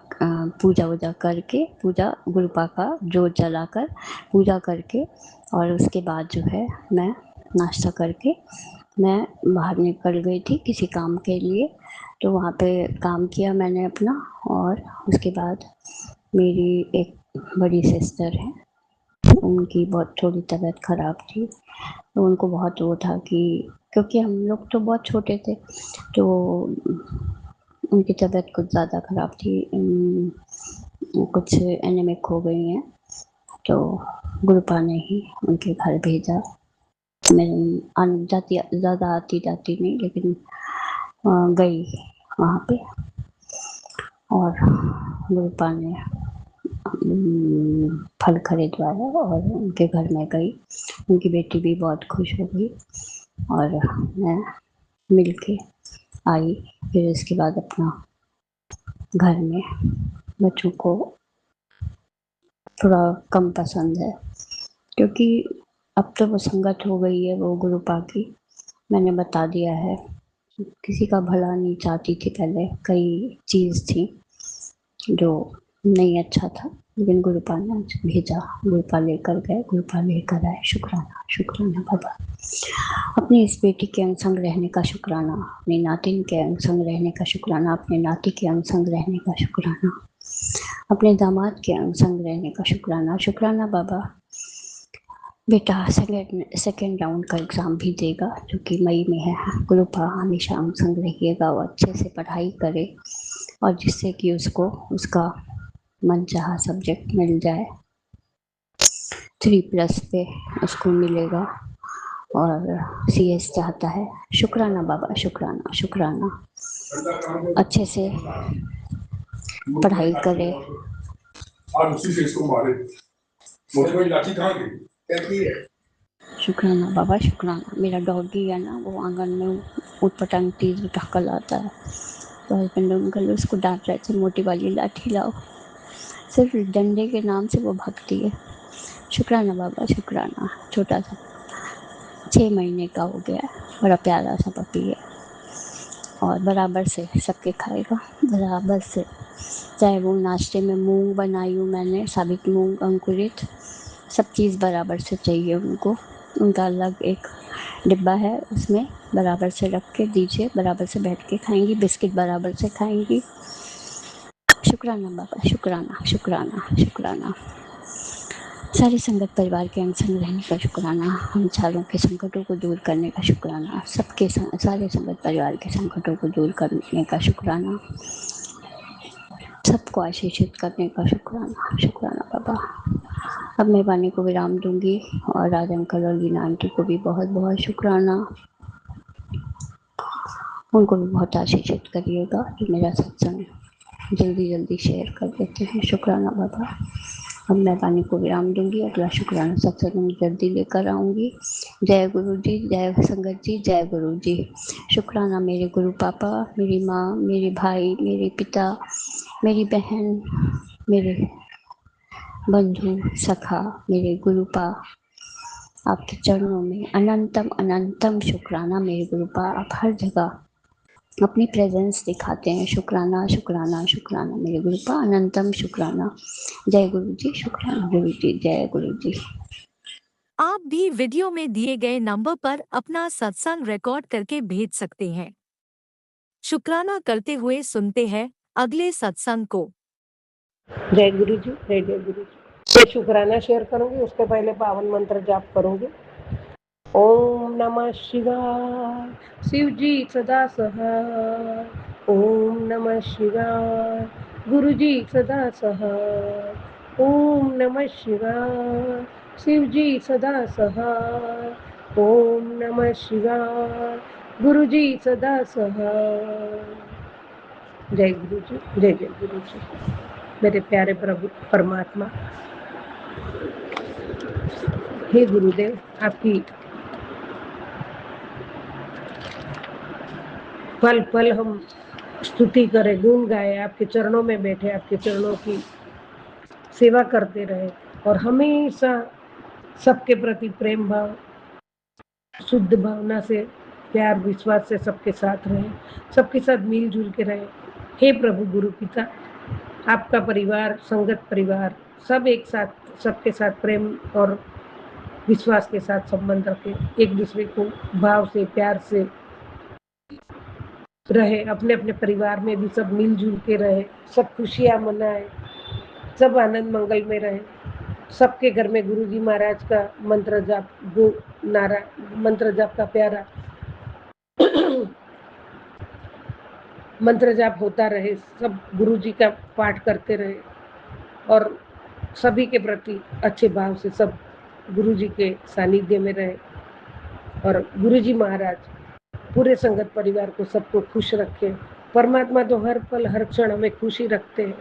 पूजा वूजा करके, पूजा गुरुपा का जोत जलाकर पूजा करके और उसके बाद जो है मैं नाश्ता करके मैं बाहर निकल गई थी किसी काम के लिए। तो वहाँ पे काम किया मैंने अपना और उसके बाद मेरी एक बड़ी सिस्टर है, उनकी बहुत थोड़ी तबीयत ख़राब थी। तो उनको बहुत वो था कि क्योंकि हम लोग तो बहुत छोटे थे तो उनकी तबीयत कुछ ज़्यादा ख़राब थी, कुछ एनीमिक हो गई हैं। तो गुरुपा ने ही उनके घर भेजा। मैं जाती ज़्यादा आती जाती नहीं, लेकिन गई वहाँ पे और गुरुपा ने फल खरीदवाया और उनके घर में गई। उनकी बेटी भी बहुत खुश हो गई और मैं मिल के आई। फिर इसके बाद अपना घर में बच्चों को थोड़ा कम पसंद है, क्योंकि अब तो वो संगत हो गई है वो गुरुपा की। मैंने बता दिया है, किसी का भला नहीं चाहती थी पहले, कई चीज़ थी जो नहीं अच्छा था, लेकिन गुरुपा ने आज भेजा, गुरुपा लेकर गए, गुरुपा लेकर आए। शुक्राना शुक्राना बाबा। अपनी इस बेटी के अंग संग रहने का शुक्राना, अपनी नातिन के अंग संग रहने का शुक्राना, अपने नाती के अंग संग रहने का शुक्राना, अपने दामाद के अंग संग रहने का शुक्राना। शुक्राना बाबा। बेटा सेकेंड राउंड का एग्ज़ाम भी देगा जो कि मई में है। गुरुपा हमेशा अंग संग रहिएगा, वो अच्छे से पढ़ाई करे और जिससे कि उसको उसका मनचाहा सब्जेक्ट मिल जाए। 3+ पे उसको मिलेगा और CS चाहता है। शुक्राना बाबा, शुक्राना शुक्राना। अच्छे से पढ़ाई करे। आज उसी से इसको मारे। मोटी वाली लाठी कहाँ गई? कैसी है? शुक्राना बाबा, शुक्राना। मेरा डॉगी है ना, वो आंगन में उटपटांग तीर उठा लाता है, तो हस्बैंड अंकल उसको डांट रहे थे, मोटी वाली लाठी लाओ। सिर्फ डंडे के नाम से वो भागती है। शुक्राना बाबा, शुक्राना। छोटा सा 6 महीने का हो गया है, बड़ा प्यारा सा पपी है और बराबर से सबके खाएगा, बराबर से। चाहे वो नाश्ते में मूंग बनाई हूँ मैंने, साबित मूंग अंकुरित, सब चीज़ बराबर से चाहिए उनको। उनका अलग एक डिब्बा है, उसमें बराबर से रख के दीजिए, बराबर से बैठ के खाएंगी, बिस्किट बराबर से खाएंगी। शुक्राना बाबा, शुक्राना शुक्राना शुक्राना। सारी संगत परिवार के अंग संग रहने का शुक्राना, हम चारों के संकटों को दूर करने का शुक्राना, सारे संगत परिवार के संकटों को दूर करने का शुक्राना, सबको आशीषित करने का शुक्राना। शुक्राना बाबा। अब मैं वाणी को विराम दूंगी और राज अंकल और लीना आंटी को भी बहुत बहुत शुक्राना, उनको भी बहुत आशीषित करिएगा जो मेरा सत्संग जल्दी जल्दी शेयर कर देते हैं। शुक्राना बाबा। अब मैं वाणी को विराम दूंगी, अगला शुक्राना सत्संग जल्दी लेकर आऊँगी। जय गुरु जी, जय संगत जी, जय गुरु जी। शुक्राना मेरे गुरु पापा, मेरी माँ, मेरे भाई, मेरे पिता, मेरी बहन, मेरे बंधु सखा, मेरे गुरुपा, आपके चरणों में अनंतम अनंतम शुक्राना। मेरे गुरुपा, आप हर जगह अपनी प्रेजेंस दिखाते हैं। शुक्राना शुक्राना शुक्राना मेरे गुरुपा, अनंतम शुक्राना। जय गुरु जी, शुक्राना गुरु जी, जय गुरु जी। आप भी वीडियो में दिए गए नंबर पर अपना सत्संग रिकॉर्ड करके भेज सकते हैं। शुक्राना करते हुए सुनते हैं अगले सत्संग को। जय गुरु जी, जय जय गुरु जी। मैं शुक्राना शेयर करूंगी, उसके पहले पावन मंत्र जाप करूंगी। ओम नमः शिवाय, शिव जी सदा सहाय। ओम नमः शिवाय, गुरु जी सदा सहाय। ओम नमः शिवाय, शिव जी सदा सहाय। ओम नमः शिवाय, गुरु जी सदा सहाय। जय गुरु जी, जय जय गुरु जी। मेरे प्यारे प्रभु परमात्मा, हे गुरुदेव, आपकी पल पल हम स्तुति करें, गुण गाए, आपके चरणों में बैठे, आपके चरणों की सेवा करते रहे और हमेशा सबके प्रति प्रेम भाव, शुद्ध भावना से, प्यार विश्वास से सबके साथ रहे, सबके साथ मिलजुल के रहे। हे प्रभु गुरु पिता, आपका परिवार, संगत परिवार, सब एक साथ, सबके साथ प्रेम और विश्वास के साथ संबंध रखे, एक दूसरे को भाव से, प्यार से रहे, अपने अपने परिवार में भी सब मिलजुल के रहे, सब खुशियाँ मनाए, सब आनंद मंगल में रहे। सबके घर में गुरु जी महाराज का मंत्र जाप, मंत्र जाप का प्यारा मंत्र जाप होता रहे, सब गुरु जी का पाठ करते रहे और सभी के प्रति अच्छे भाव से सब गुरु जी के सानिध्य में रहे और गुरु जी महाराज पूरे संगत परिवार को, सबको खुश रखे। परमात्मा तो हर पल हर क्षण हमें खुशी रखते हैं,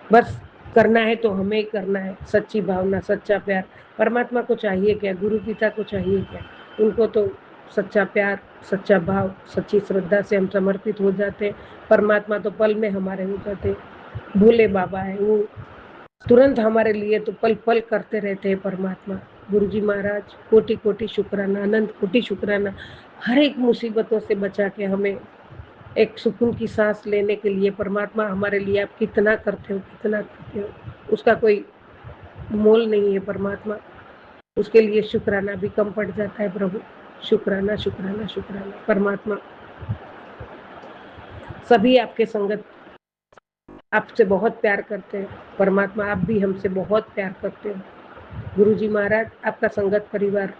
बस करना है तो हमें ही करना है। सच्ची भावना, सच्चा प्यार। परमात्मा को चाहिए क्या, गुरु पिता को चाहिए क्या? उनको तो सच्चा प्यार, सच्चा भाव, सच्ची श्रद्धा से हम समर्पित हो जाते हैं। परमात्मा तो पल में हमारे हो जाते हैं। भोले बाबा है, वो तुरंत हमारे लिए तो पल पल करते रहते हैं परमात्मा। गुरु जी महाराज कोटि कोटि शुक्राना, अनंत कोटि शुक्राना। हर एक मुसीबतों से बचा के हमें एक सुकून की सांस लेने के लिए परमात्मा हमारे लिए आप कितना करते हो, कितना करते हो, उसका कोई मोल नहीं है परमात्मा। उसके लिए शुक्राना भी कम पड़ जाता है प्रभु। शुक्राना शुक्राना शुक्राना परमात्मा। सभी आपके संगत आपसे बहुत प्यार करते हैं परमात्मा। आप भी हमसे बहुत प्यार करते हो गुरु जी महाराज। आपका संगत परिवार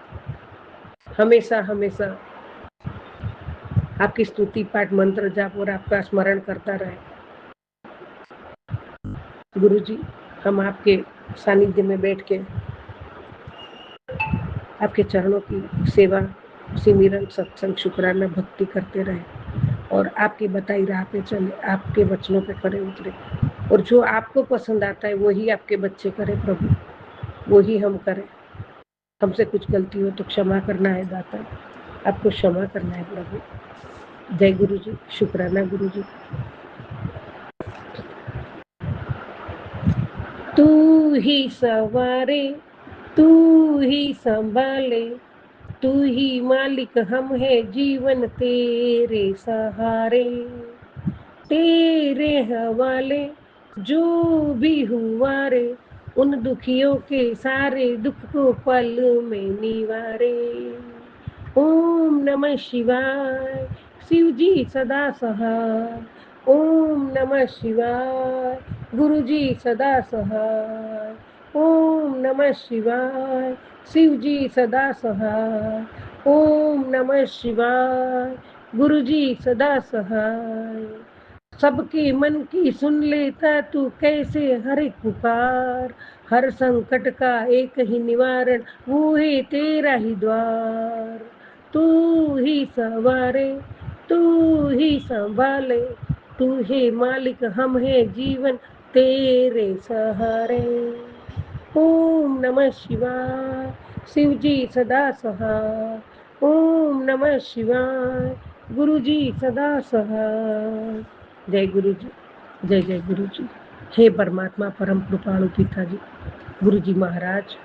हमेशा हमेशा आपकी स्तुति पाठ मंत्र जाप और आपका स्मरण करता रहे। गुरु जी हम आपके सानिध्य में बैठ के आपके चरणों की सेवा, सिमरन, सत्संग, शुक्राना, भक्ति करते रहे और आपकी बताई राह पे चले, आपके वचनों पे खड़े उतरे। और जो आपको पसंद आता है वही आपके बच्चे करें प्रभु, वही हम करें। हमसे कुछ गलती हो तो क्षमा करना है दाता, आपको क्षमा करना है प्रभु। जय गुरु जी, शुक्राना गुरु जी। तू ही सवारे, तू ही संभाले, तू ही मालिक, हम है जीवन तेरे सहारे। तेरे हवाले जो भी हुआ रे, उन दुखियों के सारे दुख को पल में निवारे। ओम नमः शिवाय, शिव जी सदा सहाय। ओम नमः शिवाय, गुरु जी सदा सहाय। ओम नमः शिवाय, शिव जी सदा सहाय। ओम नमः शिवाय, गुरु जी सदा सहाय। सबके मन की सुन लेता तू कैसे हर एक पुकार, हर संकट का एक ही निवारण, वो है तेरा ही द्वार। तू ही सवारे, तू ही संभाले, तू है मालिक, हम है जीवन तेरे सहारे। ओम नमः शिवाय, शिव जी सदा सहाय। ओम नमः शिवाय, गुरु जी सदा सहाय। जय गुरु जी, जय जय गुरु जी। हे परमात्मा परम कृपाणु पिता जी, गुरु जी महाराज,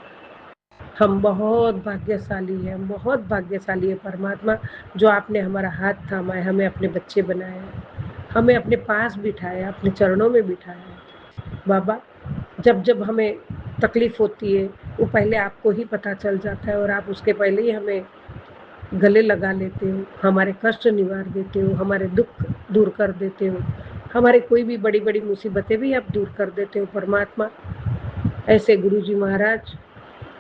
हम बहुत भाग्यशाली हैं, हम बहुत भाग्यशाली है परमात्मा, जो आपने हमारा हाथ थामा है, हमें अपने बच्चे बनाए हैं, हमें अपने पास बिठाया, अपने चरणों में बिठाया है। बाबा जब जब हमें तकलीफ होती है वो पहले आपको ही पता चल जाता है और आप उसके पहले ही हमें गले लगा लेते हो, हमारे कष्ट निवार देते हो, हमारे दुख दूर कर देते हो, हमारे कोई भी बड़ी बड़ी मुसीबतें भी आप दूर कर देते हो परमात्मा। ऐसे गुरु जी महाराज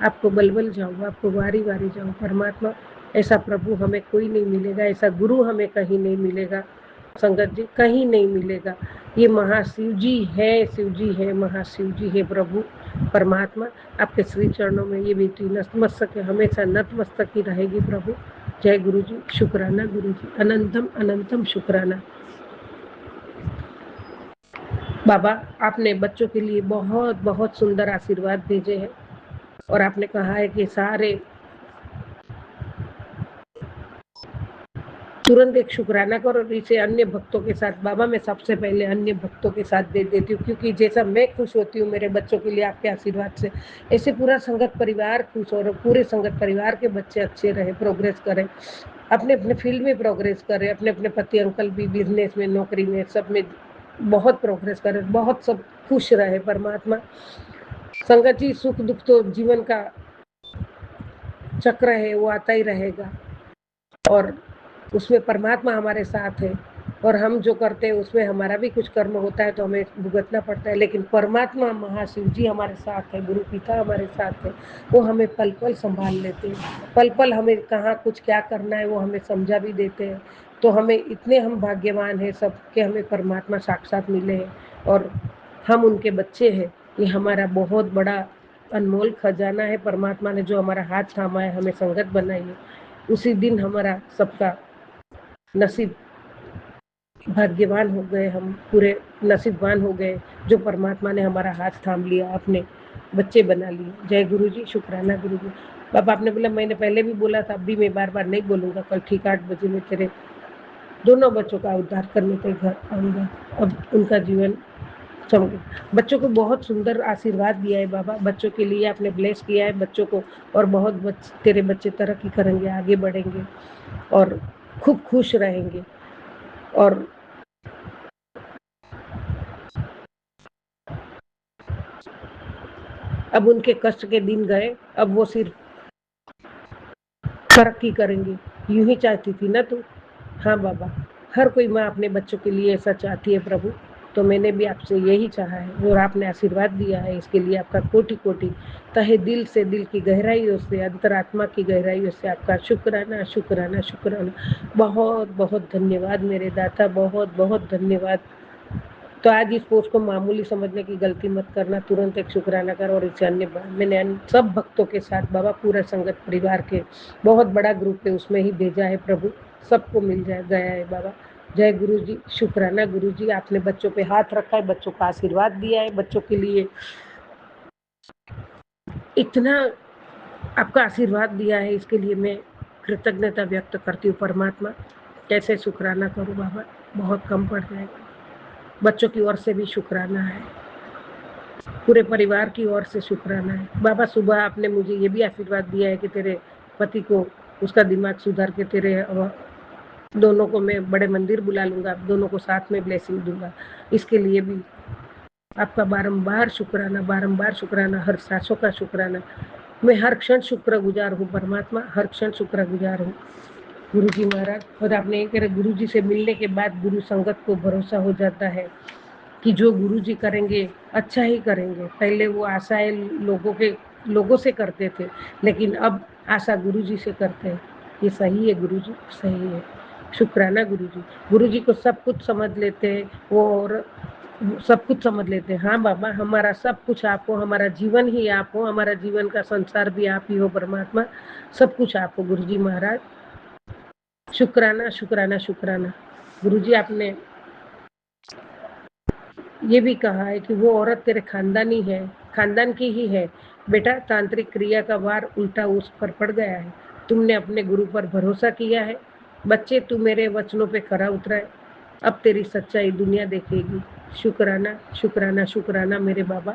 आपको बल जाऊँ, आपको वारी वारी जाऊँ परमात्मा। ऐसा प्रभु हमें कोई नहीं मिलेगा, ऐसा गुरु हमें कहीं नहीं मिलेगा संगत जी, कहीं नहीं मिलेगा। ये महाशिव जी है, शिव जी है, महाशिव जी है प्रभु परमात्मा। आपके श्री चरणों में ये बेटी नतमस्तक हमेशा नतमस्तक ही रहेगी प्रभु। जय गुरु जी, शुक्राना गुरु जी, अनंतम अनंतम शुक्राना। बाबा आपने बच्चों के लिए बहुत बहुत सुंदर आशीर्वाद भेजे हैं और आपने कहा है कि सारे तुरंत एक शुक्राना करो और इसे अन्य भक्तों के साथ। बाबा मैं सबसे पहले अन्य भक्तों के साथ दे देती हूँ, क्योंकि जैसा मैं खुश होती हूँ मेरे बच्चों के लिए आपके आशीर्वाद से, ऐसे पूरा संगत परिवार खुश हो, पूरे संगत परिवार के बच्चे अच्छे रहे, प्रोग्रेस करें, अपने अपने फील्ड में प्रोग्रेस करें, अपने अपने पति अंकल भी बिजनेस में, नौकरी में, सब में बहुत प्रोग्रेस करें, बहुत सब खुश रहे परमात्मा। संगत जी सुख दुख तो जीवन का चक्र है, वो आता ही रहेगा और उसमें परमात्मा हमारे साथ है और हम जो करते हैं उसमें हमारा भी कुछ कर्म होता है तो हमें भुगतना पड़ता है, लेकिन परमात्मा महाशिव जी हमारे साथ है, गुरु पिता हमारे साथ है, वो हमें पल पल संभाल लेते हैं, पल पल हमें कहाँ कुछ क्या करना है वो हमें समझा भी देते हैं। तो हमें इतने हम भाग्यवान हैं सब कि हमें परमात्मा साक्षात मिले हैं और हम उनके बच्चे हैं। ये हमारा बहुत बड़ा अनमोल खजाना है परमात्मा ने जो हमारा हाथ थामा है, हमें संगत बनाई है। उसी दिन हमारा सबका नसीब भाग्यवान हो गए, हम पूरे नसीबवान हो गए जो परमात्मा ने हमारा हाथ थाम लिया, अपने बच्चे बना लिए। जय गुरु जी, शुक्राना गुरु जी। बाबा आपने बोला, मैंने पहले भी बोला था, अब भी मैं बार बार नहीं बोलूँगा, कल ठीक 8 बजे मैं तेरे दोनों बच्चों का उद्धार करने के घर आऊँगा। अब उनका जीवन चमके। बच्चों को बहुत सुंदर आशीर्वाद दिया है बाबा, बच्चों के लिए आपने ब्लेस किया है बच्चों को, और बहुत तेरे बच्चे तरक्की करेंगे, आगे बढ़ेंगे और खूब खुश रहेंगे। और अब उनके कष्ट के दिन गए, अब वो सिर्फ तरक्की करेंगे। यूं ही चाहती थी ना तू? हाँ बाबा, हर कोई माँ अपने बच्चों के लिए ऐसा चाहती है प्रभु, तो मैंने भी आपसे यही चाहा है और आपने आशीर्वाद दिया है, इसके लिए आपका कोटि कोटि तहे दिल से, दिल की गहराइयों से, अंतरात्मा की गहराइयों से आपका शुक्राना शुक्राना शुक्राना। बहुत बहुत धन्यवाद मेरे दाता, बहुत बहुत धन्यवाद। तो आज इस पोस्ट को मामूली समझने की गलती मत करना, तुरंत एक शुक्राना कर। और इसे मैंने सब भक्तों के साथ बाबा, पूरा संगत परिवार के बहुत बड़ा ग्रुप है उसमें ही भेजा है प्रभु, सबको मिल गया है बाबा। जय गुरु जी, शुक्राना गुरु जी, आपने बच्चों पे हाथ रखा है, बच्चों का आशीर्वाद दिया है, बच्चों के लिए इतना आपका आशीर्वाद दिया है, इसके लिए मैं कृतज्ञता व्यक्त करती हूँ परमात्मा। कैसे शुक्राना करूँ बाबा, बहुत कम पड़ जाएगा। बच्चों की ओर से भी शुक्राना है, पूरे परिवार की ओर से शुक्राना है बाबा। सुबह आपने मुझे ये भी आशीर्वाद दिया है कि तेरे पति को, उसका दिमाग सुधार के तेरे दोनों को मैं बड़े मंदिर बुला लूंगा, दोनों को साथ में ब्लेसिंग दूंगा। इसके लिए भी आपका बारंबार शुक्राना, बारंबार शुक्राना, हर सांसों का शुक्राना। मैं हर क्षण शुक्र गुजार हूँ परमात्मा, हर क्षण शुक्र गुजार हूँ गुरु जी महाराज। और आपने ये कहा, गुरु जी से मिलने के बाद गुरु संगत को भरोसा हो जाता है कि जो गुरु जी करेंगे अच्छा ही करेंगे। पहले वो आशाएं लोगों से करते थे, लेकिन अब आशा गुरु जी से करते हैं। ये सही है गुरु जी, सही है। शुक्राना गुरु जी। गुरु जी को सब कुछ समझ लेते हैं वो, और सब कुछ समझ लेते हैं। हाँ बाबा, हमारा सब कुछ आप हो, हमारा जीवन ही आप हो, हमारा जीवन का संसार भी आप ही हो परमात्मा, सब कुछ आप हो गुरु जी महाराज। शुक्राना शुक्राना शुक्राना। गुरु जी आपने ये भी कहा है कि वो औरत तेरे खानदान की ही है बेटा। तांत्रिक क्रिया का वार उल्टा उस पर पड़ गया है, तुमने अपने गुरु पर भरोसा किया है। बच्चे, तू मेरे वचनों पे खरा उतरा है, अब तेरी सच्चाई दुनिया देखेगी। शुक्राना शुक्राना शुक्राना मेरे बाबा,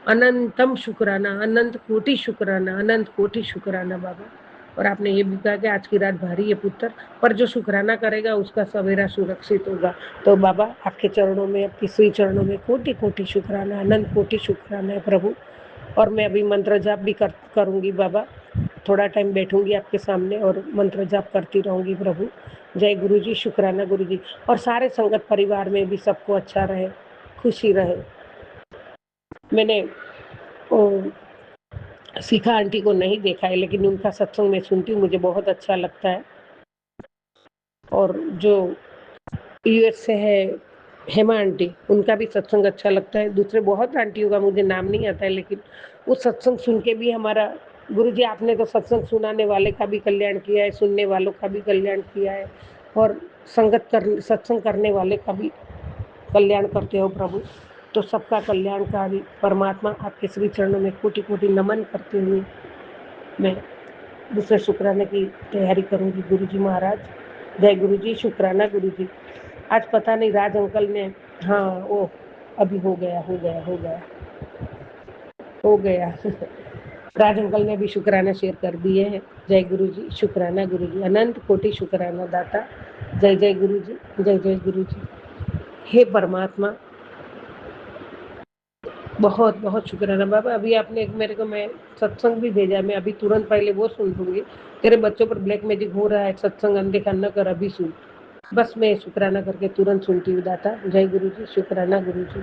अनंतम शुक्राना, अनंत कोटि शुक्राना, अनंत कोटि शुक्राना बाबा। और आपने ये भी कहा कि आज की रात भारी है पुत्र, पर जो शुक्राना करेगा उसका सवेरा सुरक्षित होगा। तो बाबा आपके चरणों में, आपके श्री चरणों में कोटि कोटि शुक्राना, अनंत कोटि शुक्राना है प्रभु। और मैं अभी मंत्र जाप भी करूँगी बाबा, थोड़ा टाइम बैठूंगी आपके सामने और मंत्र जाप करती रहूँगी प्रभु। जय गुरु जी, शुक्राना गुरु जी। और सारे संगत परिवार में भी सबको अच्छा रहे, खुशी रहे। मैंने शिखा आंटी को नहीं देखा है, लेकिन उनका सत्संग मैं सुनती हूँ, मुझे बहुत अच्छा लगता है। और जो यूएस से है हेमा आंटी, उनका भी सत्संग अच्छा लगता है। दूसरे बहुत आंटियों का मुझे नाम नहीं आता है, लेकिन वो सत्संग सुन के भी हमारा गुरुजी, आपने तो सत्संग सुनाने वाले का भी कल्याण किया है, सुनने वालों का भी कल्याण किया है, और सत्संग करने वाले का भी कल्याण करते हो प्रभु। तो सबका कल्याणकारी परमात्मा आपके श्री चरणों में कोटि कोटि नमन करते हुए मैं दूसरे शुक्राने की तैयारी करूंगी गुरु जी महाराज। जय गुरु जी, शुक्राना गुरु जी। आज पता नहीं राज अंकल ने, हाँ वो अभी हो गया राज अंकल ने भी शुक्राना शेयर कर दिए हैं। जय गुरु जी, शुक्राना गुरु जी, अनंत कोटि शुक्राना दाता। जय जय गुरु जी, जय जय गुरु जी। हे परमात्मा, बहुत बहुत शुक्राना बाबा। अभी आपने मेरे को मैं सत्संग भी भेजा, मैं अभी तुरंत पहले वो सुन लूंगी। तेरे बच्चों पर ब्लैक मैजिक हो रहा है, सत्संग अनदेखा न कर, अभी सुन। बस मैं शुक्राना करके तुरंत सुनती हूँ दाता। जय गुरु जी, शुक्राना गुरु जी।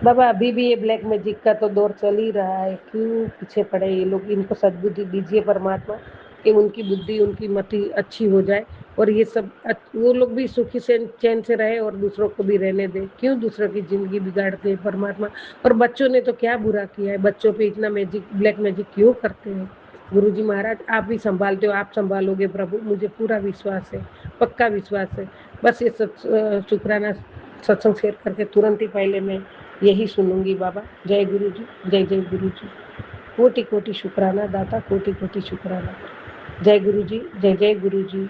बाबा अभी भी ये ब्लैक मैजिक का तो दौर चल ही रहा है, क्यों पीछे पड़े ये लोग? इनको सद्बुद्धि दीजिए परमात्मा, कि उनकी बुद्धि, उनकी मति अच्छी हो जाए, और ये सब वो लोग भी सुखी से चैन से रहे और दूसरों को भी रहने दे। क्यों दूसरों की जिंदगी बिगाड़ते हैं परमात्मा? और बच्चों ने तो क्या बुरा किया है, बच्चों पे इतना मैजिक, ब्लैक मैजिक क्यों करते हैं? गुरु जी महाराज आप भी संभालते हो, आप संभालोगे प्रभु, मुझे पूरा विश्वास है। पक्का विश्वास है। बस ये शुक्राना सत्संग शेयर करके तुरंत ही पहले मैं यही सुनूंगी बाबा। जय गुरु जी, जय जय गुरु जी। कोटि कोटि शुक्राना दाता, कोटि कोटि शुक्राना। जय गुरु जी, जय जय गुरु जी।